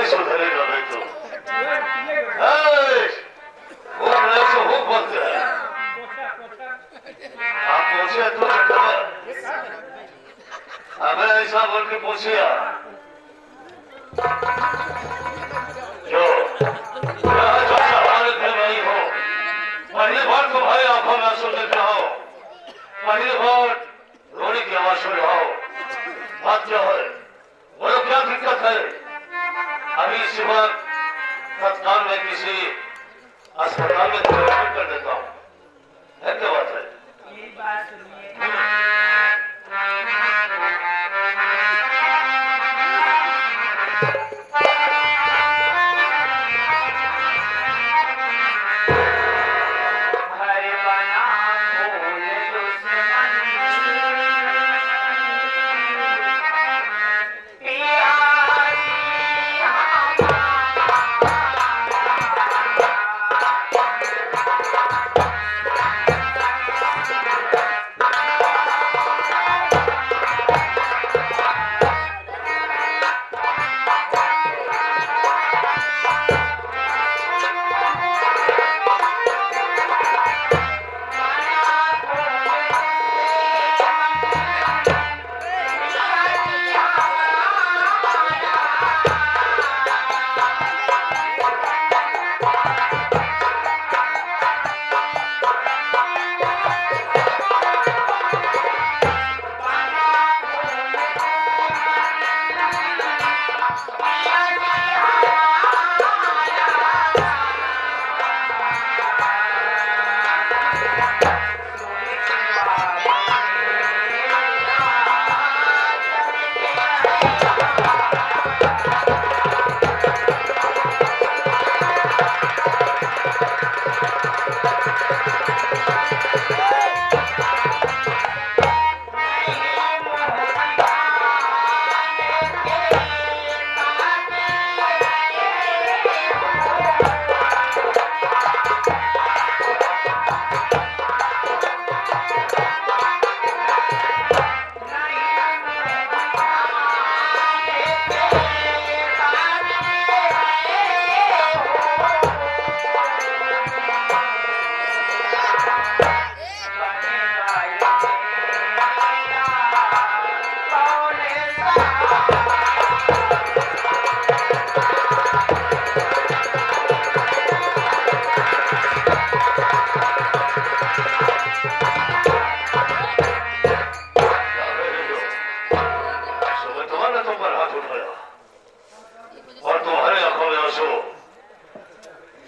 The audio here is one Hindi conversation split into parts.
सुधरेगा नहीं तो वो बड़े से हो बोलते हैं आप पहुंचे तो हमें ऐसा बोल के पहुंचिया जो हालत में नहीं हो पहली बार तुम्हारी आंखों में आंसू देख रहा हो पहली बार रोने की आवाज सुन रहा हो बात क्या है बोलो क्या दिक्कत है अभी इसी वक्त तत्काल में किसी अस्पताल में एडमिट कर देता हूँ है क्या बात है ये बात सुनिए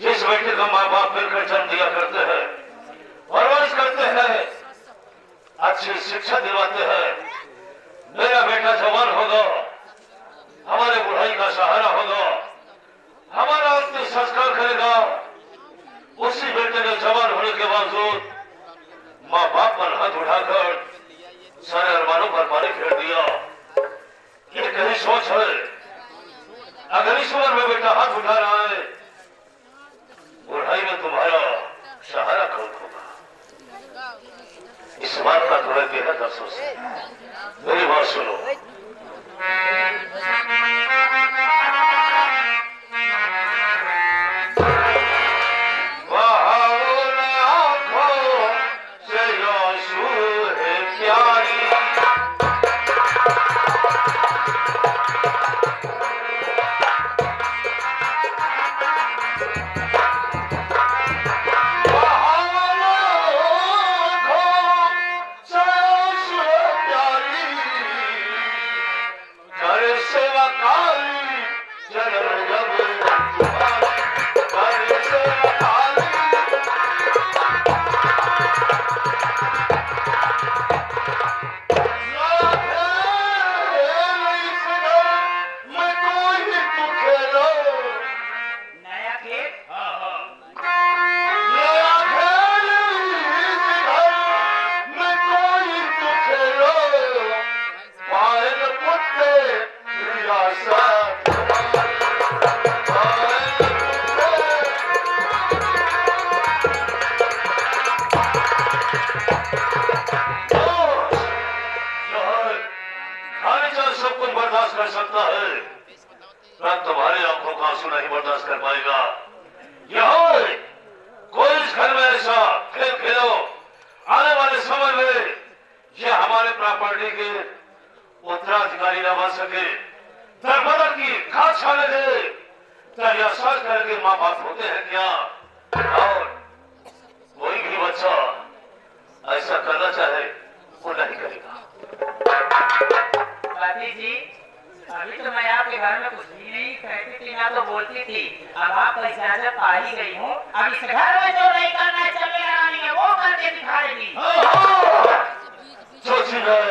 जिस बेटे का माँ बाप मिलकर जन्म दिया करते हैं परवरिश करते हैं अच्छी शिक्षा दिलवाते हैं मेरा बेटा जवान होगा हमारे बुढ़ाई का सहारा होगा हमारा अंतिम संस्कार करेगा उसी बेटे ने जवान होने के बावजूद माँ बाप पर हाथ उठाकर सारे अरमानों पर पानी फेर दिया ये कहीं सोच है अगर इस उम्र में बेटा हाथ उठा रहा है बुढ़ाई में तुम्हारा सहारा कौन होगा इस बात का थोड़ा बेहद अफसोस है मेरी बात सुनो सब कुछ बर्दाश्त कर सकता है मैं तुम्हारी आंखों मदद की खाद छाने दे। यह सोच करके माँ बाप होते हैं क्या? और कोई भी बच्चा ऐसा करना चाहे वो नहीं करेगा। बाती जी, अभी तो मैं आपके घर में कुछ भी नहीं कहती थी, ना तो बोलती थी। अब आप इजाजत पा ही गई हूँ, अब इस घर में जो नहीं करना है चले आनी है वो करके दिखाएगी। जो चीज है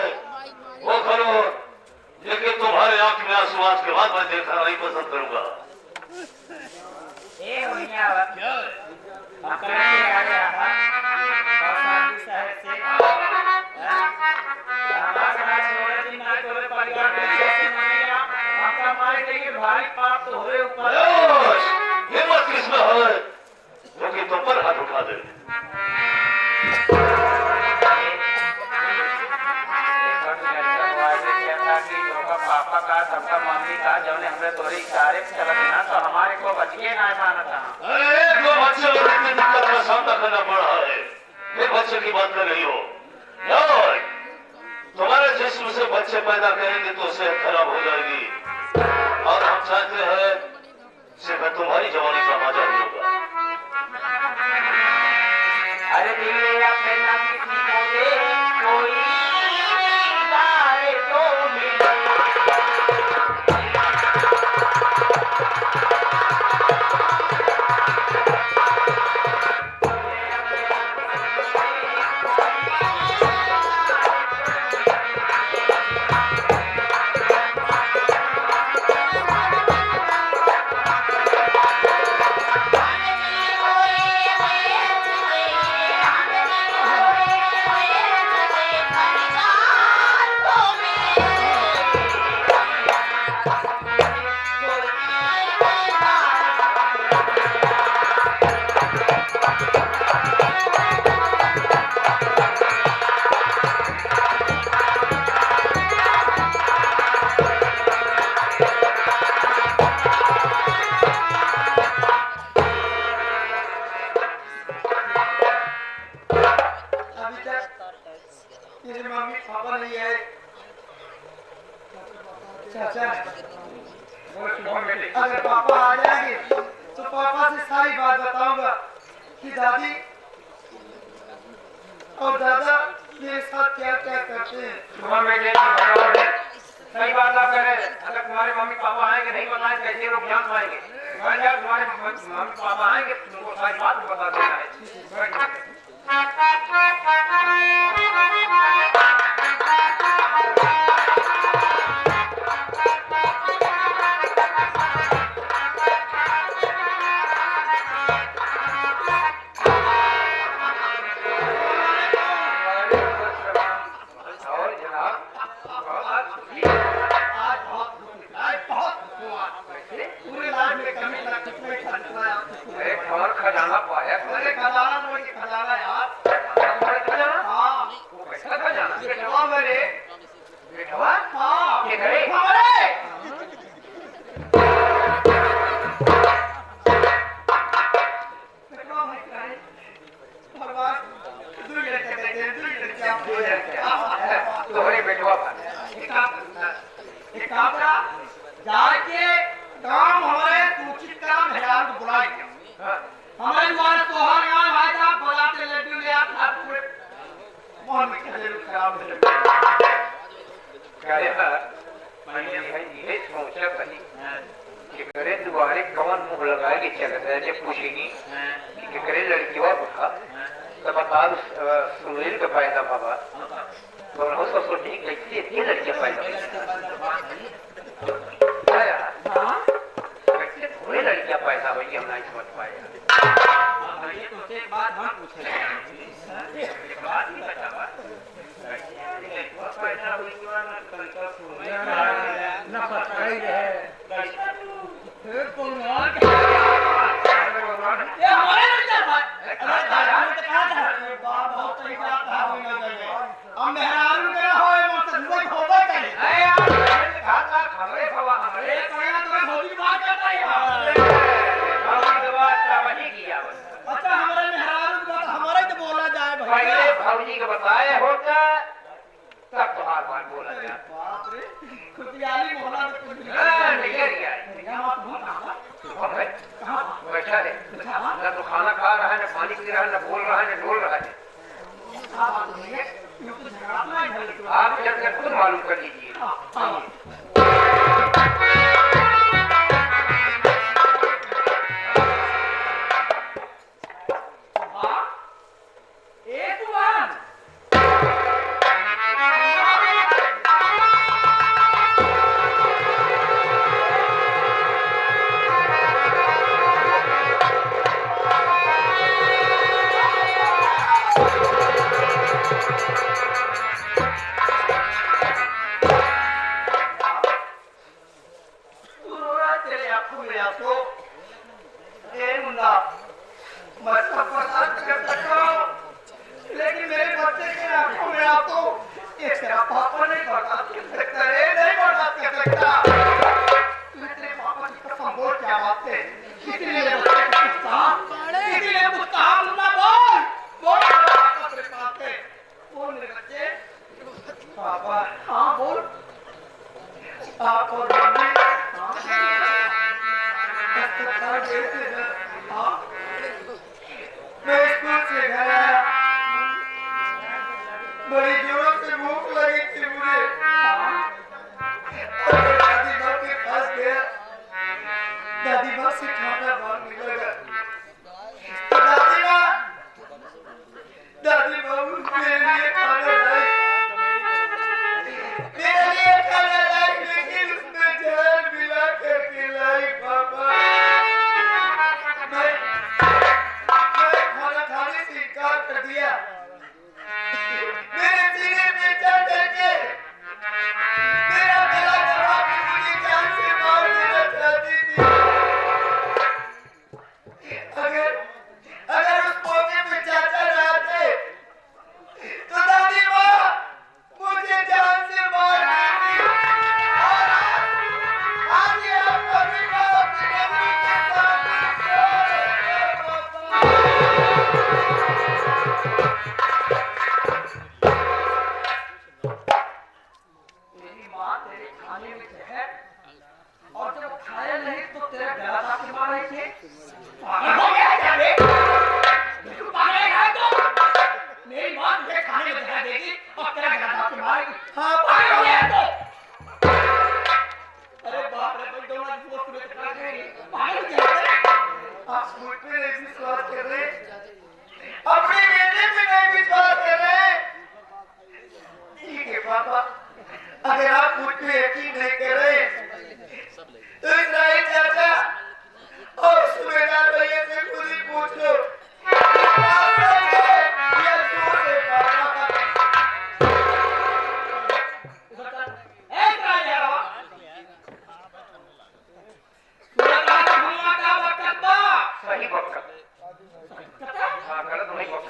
वो करो, लेकिन तुम्हारे आंख में आंसू आज के बाद मैं देखना नहीं पसंद करूंगा। ए होइया अब करके आ गया था कौसानी शहर से। हमारा छोड़े दिन ना तोरे परिवार में जैसे मनेगा आपका मारे के भारी पाप तो हुए ऊपर। हिम्मत किसमें है जो कि तुम पर हाथ उठा दे? पापा का सबका मम्मी का जब ने हमने तोरी इशारे से चला ना तो हमारे को बचिए ना माना था। अरे दो बच्चे को इतनी दिक्कत का सामना करना पड़ रहा है, एक बच्चे की बात कर रही हो? यार तुम्हारे जिस्म से बच्चे पैदा करेंगे तो सेहत खराब हो जाएगी, और हम चाहते हैं सिर्फ तुम्हारी जवानी का मजा ही होगा। अरे दिल अपने नाम किसी को दे कोई गाए तो मिले। मेरे मम्मी पापा नहीं आए। चाचा अगर पापा आ जाएंगे तो पापा से सारी बात बताऊंगा कि दादी और दादा मेरे साथ क्या क्या करते हैं। सही बात आप कह रहे हैं। अगर तुम्हारे मम्मी पापा आएंगे नहीं बताएं कैसे लोग जान पाएंगे। तुम्हारे मम्मी पापा आएंगे तुमको सारी बात बता देना है। खजाना पाया खजाना तो वही खजाना यार। हाँ कैसा खजाना बेटवा मेरे बेटवा हाँ ये घरे हमारे बेटवा भाई करे भगवान दो लड़के देते हैं, दो लड़कियां तुम्हारे बेटवा एक काम करा जाके काम हमारे सूचित काम हजार को बुला लिया। हमारे द्वारा तोहर गांव भाई साहब बुलाते लड्डू ले आप पूरे मोहन में खेले खराब है। मैंने भाई ये सोचा कहीं कि करे दोबारे कौन मुंह लगाए कि चल रहा है पूछेगी कि करे लड़की और उठा तो बता सुनील का फायदा बाबा तो हो सब सोचेगी कैसे इतनी लड़कियां पैदा कैसे थोड़ी लड़कियां पैदा हुई हम नहीं समझ पाए। बात हम पूछे बात ही बता पैदा हुई न पता ही है फिर कौन ये हमारे बच्चा भाई अरे दादा ने कहा था बाप बहुत सही बात कहा होना चाहिए। हम मेहरारू के होए मतलब दुआ होबे करे। अरे यार कहा था खबरें सवा हमारे पहला तो भौजी बात करता है भौजी बात का वही किया अच्छा हमारे मेहरारू की बात हमारे तो बोला जाए भाई। पहले भौजी को बताए होता तब तुम्हार बात बोला जाए। बाप रे खुदियाली मोहल्ला में कुछ आंखों में आंसू ए मुन्ना मैं सब बर्दाश्त कर सकता हूँ लेकिन मेरे बच्चे के आंखों में आंसू ये तेरा पापा नहीं बर्दाश्त कर सकता है नहीं बर्दाश्त कर सकता तू तेरे पापा की कसम बोल क्या बात है इसीलिए मेरे बच्चे को कुछ कहा इसीलिए कुछ कहा मुन्ना बोल बोल पापा तेरे पास है बोल मेरे बच्चे पापा हाँ बोल आप और मम्मी मैं स्कूल से घर आया बड़ी जोरों से भूख लगी थी मुझे दादी माँ के पास गया दादी माँ से खाना मांगने लगा दादी माँ मेरे लिए खाना लाई लेकिन उसमें जहर मिला करके लाई पापा मैं खाना खाने से इनकार कर दिया मेरे सीने में चढ़ करके मेरा गला दबा के मुझे जान से मार देना चाहती थी अगर उस मौके पे चाचा रहते तो दादी माँ मुझे जान से मार देती और आज ये आप कभी ना अपनी नजरों के सामने तेरी माँ तेरे खाने में जहर और जब खाया नहीं तो तेरा गला दबा के मार रही थी पागल हो गया क्या बे बिल्कुल पागल है तो मेरी माँ तुझे खाने में जहर देगी और तेरा गला दबा के मारेगी हाँ पागल हो गया तो अरे बाप रे भाई दोनों दोस्त तुम्हें पकड़ गए पागल हो गया आप मुझ पे नहीं विश्वास कर रहे अपने बेटे पे नहीं विश्वास कर रहे ठीक है पापा अगर आप मुझ पे यकीन नहीं कर रहे तो इस्राइल चाचा और सुबेदार भैया से खुद ही पूछ लो सही वक्त हाँ गलत नहीं वक्त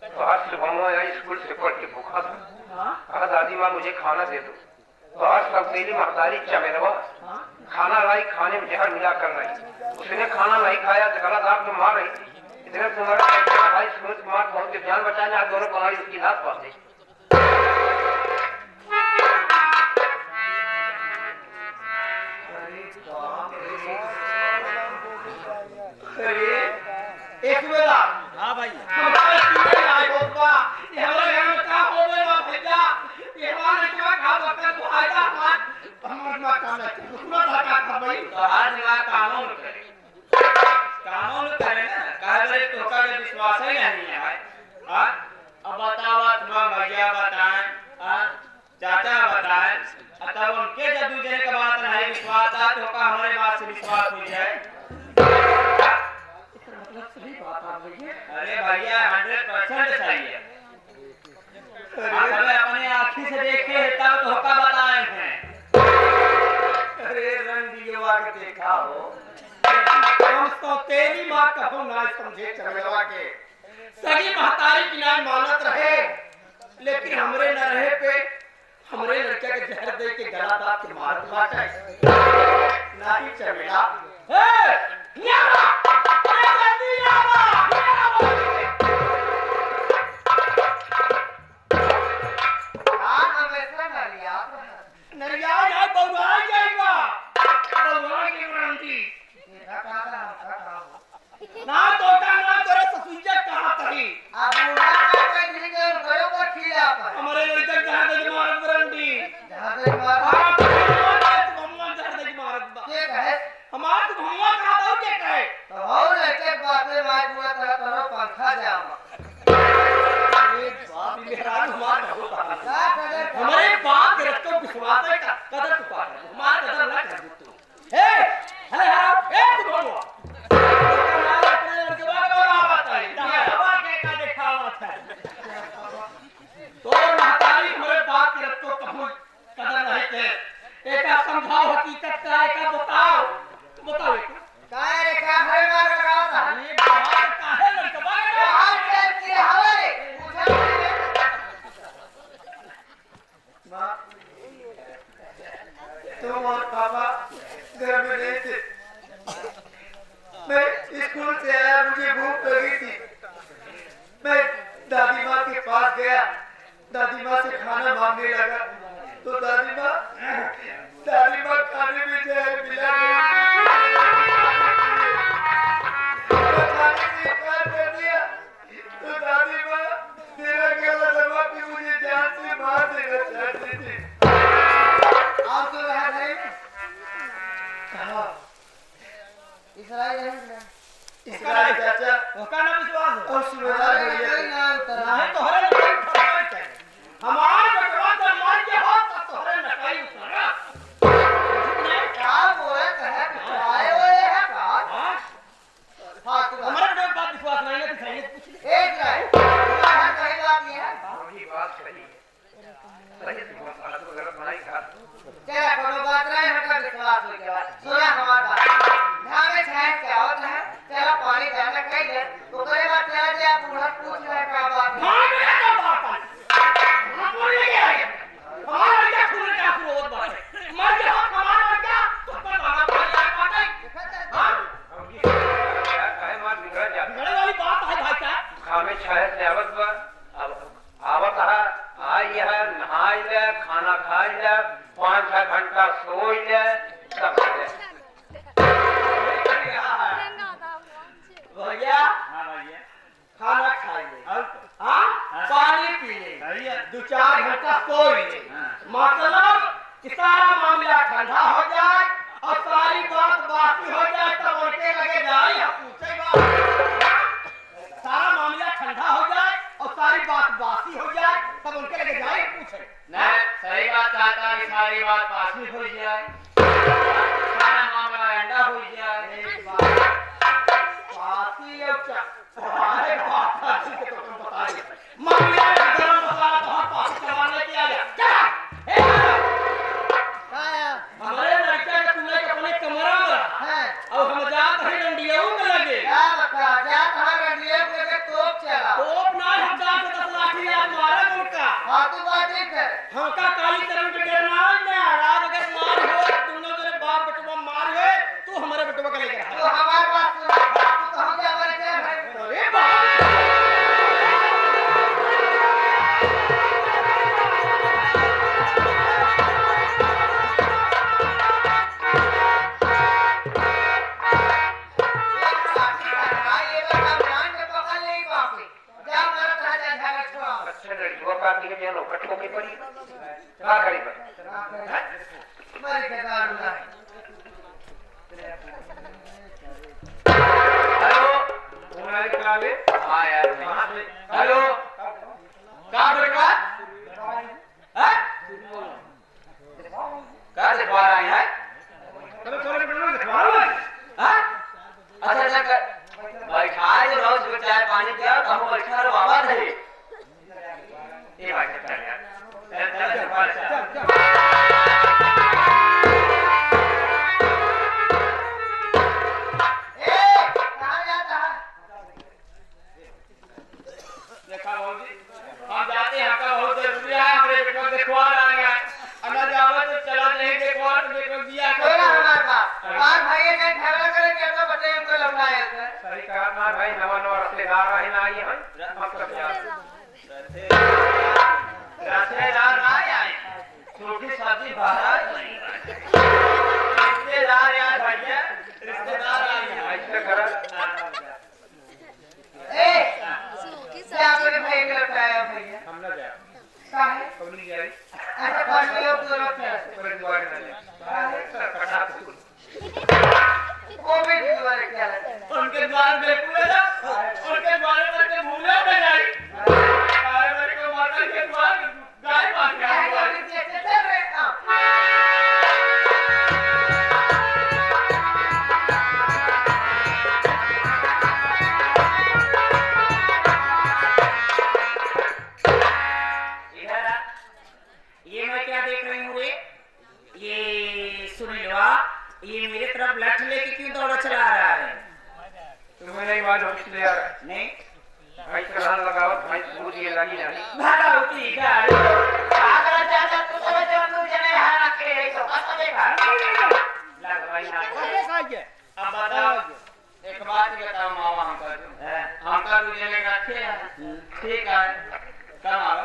तो आज सुबह में आया स्कूल से पढ़ के भूखा था कहा दादी माँ मुझे खाना दे दो तो आज तब्दीली महतारी चमेलवा खाना लाई खाने में जहर मिला कर लाई उसने खाना नहीं खाया तो गला दाब के मार रही थी इधर तुम्हारा भाई स्कूल के मार पहुंच के जान बचाने आज दोनों पहाड़ी उसकी लाश पहुंचे हाँ भाई हमारे पीने आए होगा ये हमारे घर में क्या हो गया भैया ये हमारे क्या खा सकते तो आजा हमारे मां काम है उसमें धक्का खा भाई तो आज दिमाग कानून करे ना काहे तो का विश्वास ही नहीं है हां अब बताओ तुम भैया बताएं चाचा बताएं तब उनके जब दूसरे के बात नहीं विश्वास था तो का हमारे बात से विश्वास हो जाए सही बात है भैया अरे भैया 100% सही है हमें अपने आँखी से देखे तब धोखा बताए हैं अरे रंगीवा के देखा हो हम तो तेरी माँ कहो ना समझे चमेलवा के सगी महतारी की ना मानत रहे लेकिन हमरे न रहे पे हमरे लड़के के जहर दे के गला दाब के मारत बाटे नहीं चमेला ना तोटा ना करे ससुइया कहां तही अब बुढ़ा का कोई नहीं गयो को खिला पर हमारे लड़के जहां दे मारत बरंडी जहां दे मार हां मम्मा जहां दे मारत बा के कहे हमार घर में नहीं थे। मैं स्कूल से आया, मुझे भूख लगी थी। मैं दादी माँ के पास गया, दादी माँ से खाना मांगने लगा तो दादी माँ खाने में जहर मिला खाने से इनकार कर दिया तो दादी माँ मेरा गला दबा के मुझे जान से मार देना चाहती थी। आप तो रहा नहीं कहा इसराइल चाचा उसका नाम विश्वास है और सूबेदार भैया नहीं तो हरे नकाई उतरना चाहिए। हमारे बटवा तो मान के हो तो हरे नकाई उतरना क्या बोले कहे आए हुए हैं का हाँ तो हमारे बटवा बात विश्वास नहीं है तो सही पूछ ले एक है कहीं बात नहीं है वही बात सही है सही मसाला तो गलत नहीं खा तेरा कोनो बात नहीं मतलब विश्वास हो गया सुना हमारी बात ध्यान में छाया क्या होता है तेरा पानी जाना कहीं दे तो करे बात तेरा जे आप पूछ रहे क्या बात है हां मेरा क्या बात है हम बोल ले गए हमारा क्या खुद क्या विरोध बात है मर गया हमारा क्या तो पर हमारा बात है हां काय मार बिगड़ जाता बिगड़ने वाली बात है भाई साहब। खामे छाया जावत बा अब आवत आई है नहाई ले खाना खाई ले 5-6 घंटा सोई ले सब ले भैया हां भैया खाना खाइए और हाँ पानी पीए भैया 2-4 घंटा सोइए मतलब कि सारा मामला ठंडा हो जाए और सारी बात बाकी हो जाए तब उनके लगे जाए या पूछेगा सारा मामला ठंडा हो जाए और सारी बात बासी हो जाए तब उनके लगे जाए पूछे नहीं सही बात कहता है सारी बात पास हो जाए सारा मामला अंडा हो जाए एक बात बासी और अरे बात अच्छी के तो तुम बता दे मामला गरम मसाला तो हम पास करवाने के आ गया चला हमारे लड़का का तुमने अपने कमरा में रहा है और हम जात है डंडियों में लगे क्या बता जा कहां रंडिए के तोप चला तोप ना हम जात 10 लाठी याद मारे उनका हां तू बात ही कर हमका काली तरह के डरना ना रात अगर मार हो दोनों मेरे बाप बेटवा मार हो तू हमारे बेटवा का लेकर तो हमारी बात सुन तू तो हम क्या बोले थे भाई अरे बाप अच्छा लड़कियों का के जे लो कटो के पड़ी का करी बा हेलो तुम्हारे क्लावे हां यार कहां से हेलो का बेटा हैं का से बाहर आए हैं चलो चलो बेटा दिखवा लो हैं अच्छा अच्छा भाई खाए जो रोज को चाय पानी दिया तो हम बैठा रहो बाबा थे ये बात चल यार देखा बाबूजी हम जाते हैं का बहुत जरूरी है हमारे बेटवा को दिखवा रहे हैं अगर जावे तो चला नहीं देखवा तो बेटवा दिया सही कहा ना भाई नवा नवा रिश्तेदार आए ना आई हैं मतलब यार रिश्तेदार आए आए छोटी शादी बाहर रिश्तेदार यार भैया रिश्तेदार आए हैं ऐसे करा हम ना जाए कब नहीं गए पर दुआरे ना जाए कटा उनके द्वार में पूरे ना उनके द्वार पर के भूले न जाए काय मेरे को माता के द्वार गाय मार के ये मैं क्या देख रही हूँ रे ये सुनीलवा ये मेरे तरफ लठ लेके क्यों दौड़ा चला रहा है तुम्हें नहीं मालूम इसलिए यार नहीं भाई करान लगाओ भाई पूछ ये लगी ना भागा उतरी गाड़ी आगरा चाचा तू तो जो तू जने हां रखे तो बस देगा तुझे लेकर अच्छे हैं ठीक है कब आवा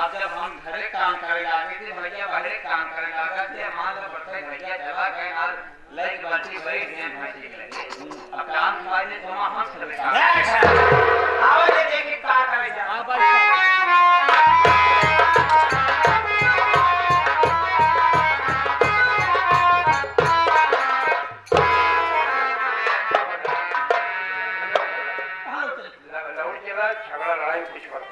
अब जब हम घरे काम करे लागे थे भैया भले काम करे लागा थे मान लो पड़ते भैया चला गए और लाइक बाती बैठ गए भाई लगे अब काम खाने तो हम सब आओ ये देखिए का करे जा हां भाई लौट चला झगड़ा लड़ाई कुछ कर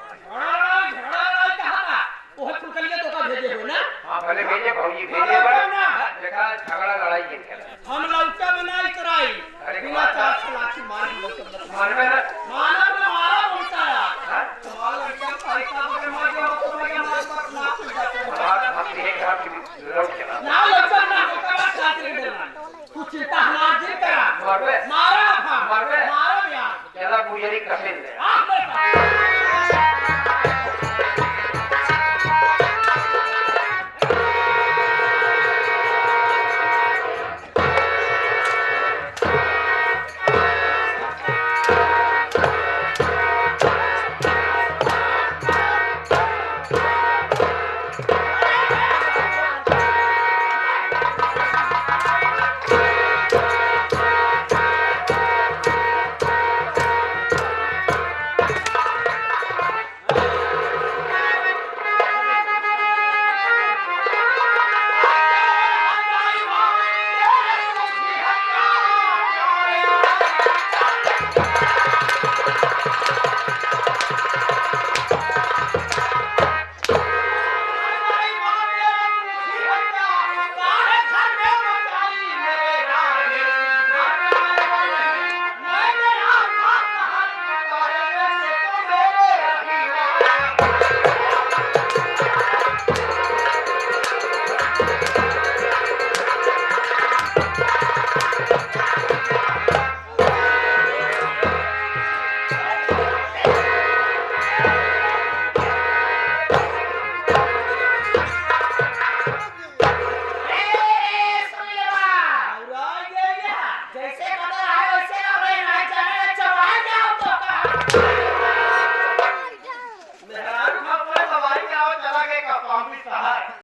झगड़ा कहां था वो कुकलिया तो का भेजे हो ना हां भले भेजे भौजी भेजे बा देखा झगड़ा लड़ाई के खेला हम लौटा बनाई कराई बिना चार लाठी मार लौटा मन में ना माना में मारा बोलता है सवाल लड़का पैसा बड़े मार दिया तो मैं मार पर ना हम एक हाथ लौट चला ना लौटा ना होता बात खातिर डरना तू चिंता हमार दिल करा मारबे मारा हां मारबे मारा यार चला पुजारी कसे ले आ